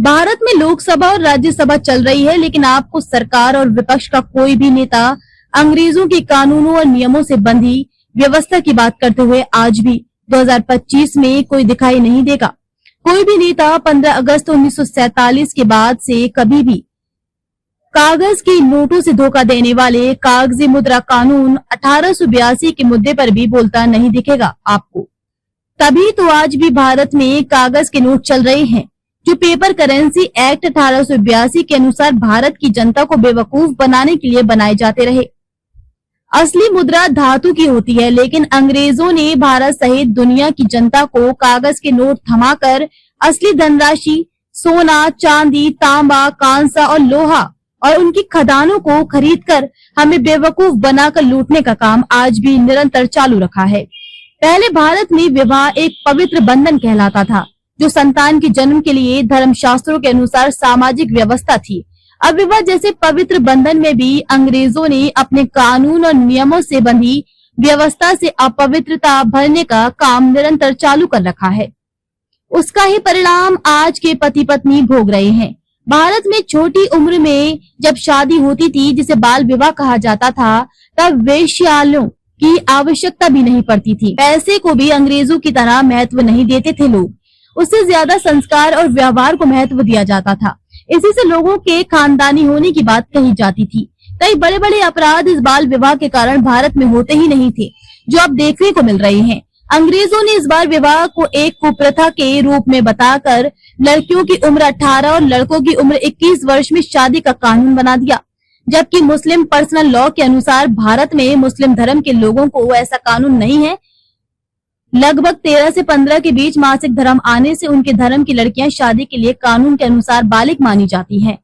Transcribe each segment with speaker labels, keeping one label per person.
Speaker 1: भारत में लोकसभा और राज्यसभा चल रही है, लेकिन आपको सरकार और विपक्ष का कोई भी नेता अंग्रेजों के कानूनों और नियमों से बंधी व्यवस्था की बात करते हुए आज भी 2025 में कोई दिखाई नहीं देगा। कोई भी नेता 15 अगस्त 1947 के बाद से कभी भी कागज के नोटों से धोखा देने वाले कागजी मुद्रा कानून 1882 के मुद्दे पर भी बोलता नहीं दिखेगा आपको। तभी तो आज भी भारत में कागज के नोट चल रहे हैं, जो पेपर करेंसी एक्ट 1882 के अनुसार भारत की जनता को बेवकूफ बनाने के लिए बनाए जाते रहे। असली मुद्रा धातु की होती है, लेकिन अंग्रेजों ने भारत सहित दुनिया की जनता को कागज के नोट थमाकर असली धनराशि सोना, चांदी, तांबा, कांसा और लोहा और उनकी खदानों को खरीदकर हमें बेवकूफ बनाकर लूटने का काम आज भी निरंतर चालू रखा है। पहले भारत में विवाह एक पवित्र बंधन कहलाता था, जो संतान के जन्म के लिए धर्मशास्त्रों के अनुसार सामाजिक व्यवस्था थी। अब विवाह जैसे पवित्र बंधन में भी अंग्रेजों ने अपने कानून और नियमों से बंधी व्यवस्था से अपवित्रता भरने का काम निरंतर चालू कर रखा है। उसका ही परिणाम आज के पति पत्नी भोग रहे हैं। भारत में छोटी उम्र में जब शादी होती थी, जिसे बाल विवाह कहा जाता था, तब वेश्यालयों की आवश्यकता भी नहीं पड़ती थी। पैसे को भी अंग्रेजों की तरह महत्व नहीं देते थे लोग, उससे ज्यादा संस्कार और व्यवहार को महत्व दिया जाता था। इसी से लोगों के खानदानी होने की बात कही जाती थी। कई बड़े बड़े अपराध इस बाल विवाह के कारण भारत में होते ही नहीं थे, जो अब देखने को मिल रहे हैं। अंग्रेजों ने इस बाल विवाह को एक कुप्रथा के रूप में बताकर लड़कियों की उम्र 18 और लड़कों की उम्र 21 वर्ष में शादी का कानून बना दिया, जबकि मुस्लिम पर्सनल लॉ के अनुसार भारत में मुस्लिम धर्म के लोगों को ऐसा कानून नहीं है। लगभग 13 से 15 के बीच मासिक धर्म आने से उनके धर्म की लड़कियां शादी के लिए कानून के अनुसार बालिग मानी जाती हैं।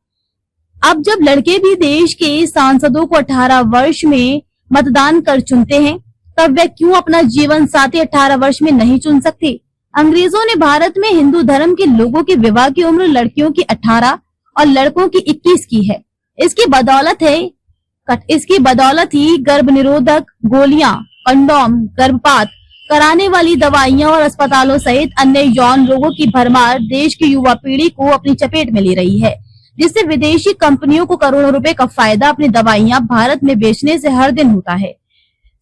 Speaker 1: अब जब लड़के भी देश के सांसदों को 18 वर्ष में मतदान कर चुनते हैं, तब वे क्यों अपना जीवन साथी 18 वर्ष में नहीं चुन सकते? अंग्रेजों ने भारत में हिंदू धर्म के लोगों की विवाह की उम्र लड़कियों की 18 और लड़कों की 21 की है। इसकी बदौलत ही गर्भ निरोधक गोलियां, कंडोम, गर्भपात कराने वाली दवाइयां और अस्पतालों सहित अन्य यौन रोगों की भरमार देश की युवा पीढ़ी को अपनी चपेट में ले रही है, जिससे विदेशी कंपनियों को करोड़ों रुपए का फायदा अपनी दवाइयां भारत में बेचने से हर दिन होता है।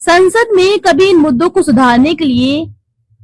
Speaker 1: संसद में कभी इन मुद्दों को सुधारने के लिए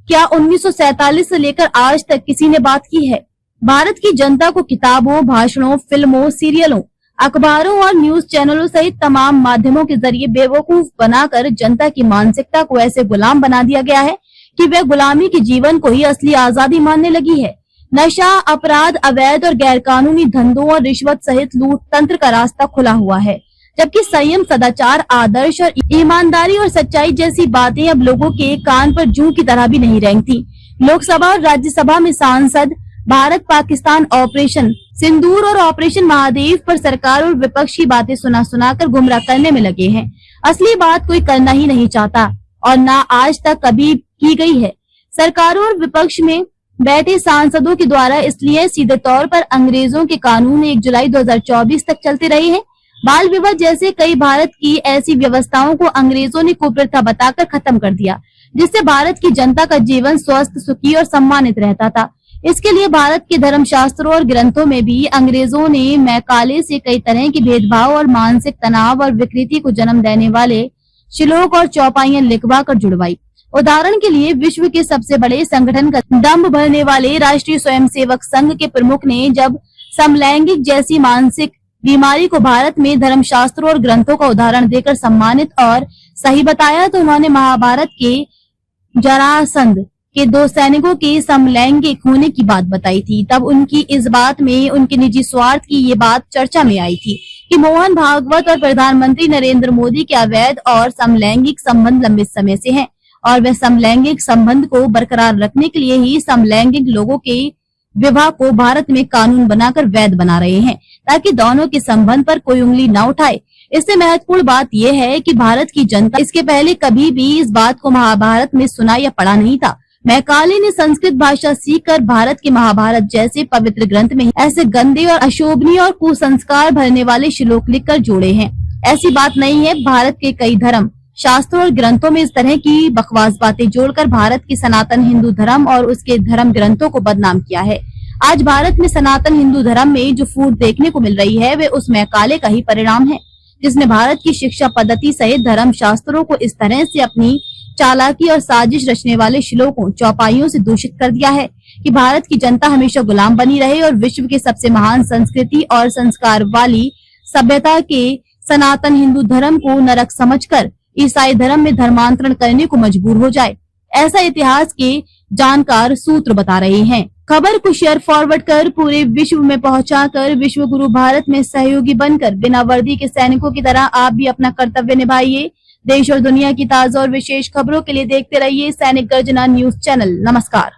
Speaker 1: क्या 1947 से लेकर आज तक किसी ने बात की है? भारत की जनता को किताबों, भाषणों, फिल्मों, सीरियलों, अखबारों और न्यूज चैनलों सहित तमाम माध्यमों के जरिए बेवकूफ बनाकर जनता की मानसिकता को ऐसे गुलाम बना दिया गया है कि वह गुलामी के जीवन को ही असली आजादी मानने लगी है। नशा, अपराध, अवैध और गैरकानूनी धंधों और रिश्वत सहित लूट तंत्र का रास्ता खुला हुआ है, जबकि संयम, सदाचार, आदर्श और ईमानदारी और सच्चाई जैसी बातें अब लोगों के कान पर जूं की तरह भी नहीं रेंगती। लोकसभा और राज्यसभा में सांसद भारत पाकिस्तान ऑपरेशन सिंदूर और ऑपरेशन महादेव पर सरकार और विपक्ष की बातें सुना कर गुमराह करने में लगे हैं। असली बात कोई करना ही नहीं चाहता और ना आज तक कभी की गई है। सरकारों और विपक्ष में बैठे सांसदों के द्वारा इसलिए सीधे तौर पर अंग्रेजों के कानून 1 जुलाई 2024 तक चलते रहे हैं। बाल विवाह जैसे कई भारत की ऐसी व्यवस्थाओं को अंग्रेजों ने कुप्रथा बताकर खत्म कर दिया, जिससे भारत की जनता का जीवन स्वस्थ, सुखी और सम्मानित रहता था। इसके लिए भारत के धर्मशास्त्रों और ग्रंथों में भी अंग्रेजों ने मैकाले से कई तरह के भेदभाव और मानसिक तनाव और विकृति को जन्म देने वाले श्लोक और चौपाइयां लिखवा कर जुड़वाई। उदाहरण के लिए विश्व के सबसे बड़े संगठन का दम्भ भरने वाले राष्ट्रीय स्वयंसेवक संघ के प्रमुख ने जब समलैंगिक जैसी मानसिक बीमारी को भारत में धर्मशास्त्रों और ग्रंथों का उदाहरण देकर सम्मानित और सही बताया, तो उन्होंने महाभारत के जरासंध के 2 सैनिकों के समलैंगिक होने की बात बताई थी। तब उनकी इस बात में उनके निजी स्वार्थ की ये बात चर्चा में आई थी कि मोहन भागवत और प्रधानमंत्री नरेंद्र मोदी के अवैध और समलैंगिक संबंध लंबे समय से हैं और वे समलैंगिक संबंध को बरकरार रखने के लिए ही समलैंगिक लोगों के विवाह को भारत में कानून बनाकर वैध बना रहे हैं, ताकि दोनों के संबंध पर कोई उंगली न उठाए। इससे महत्वपूर्ण बात यह है कि भारत की जनता इसके पहले कभी भी इस बात को महाभारत में सुना या पढ़ा नहीं था। मैकाले ने संस्कृत भाषा सीखकर भारत के महाभारत जैसे पवित्र ग्रंथ में ऐसे गंदे और अशोभनीय और कुसंस्कार भरने वाले श्लोक लिखकर जोड़े हैं। ऐसी बात नहीं है। भारत के कई धर्म शास्त्रों और ग्रंथों में इस तरह की बकवास बातें जोड़कर भारत की सनातन हिंदू धर्म और उसके धर्म ग्रंथों को बदनाम किया है। आज भारत में सनातन हिंदू धर्म में जो फूट देखने को मिल रही है वे उस मैकाले का ही परिणाम है, जिसने भारत की शिक्षा पद्धति सहित धर्म शास्त्रों को इस तरह से अपनी चालाकी और साजिश रचने वाले श्लोकों चौपाइयों से दूषित कर दिया है कि भारत की जनता हमेशा गुलाम बनी रहे और विश्व के सबसे महान संस्कृति और संस्कार वाली सभ्यता के सनातन हिंदू धर्म को नरक समझकर ईसाई धर्म में धर्मांतरण करने को मजबूर हो जाए। ऐसा इतिहास के जानकार सूत्र बता रहे हैं। खबर को शेयर फॉरवर्ड कर पूरे विश्व में पहुंचाकर विश्व गुरु भारत में सहयोगी बनकर बिना वर्दी के सैनिकों की तरह आप भी अपना कर्तव्य निभाइए। देश और दुनिया की ताजा और विशेष खबरों के लिए देखते रहिए सैनिक गर्जना न्यूज चैनल। नमस्कार।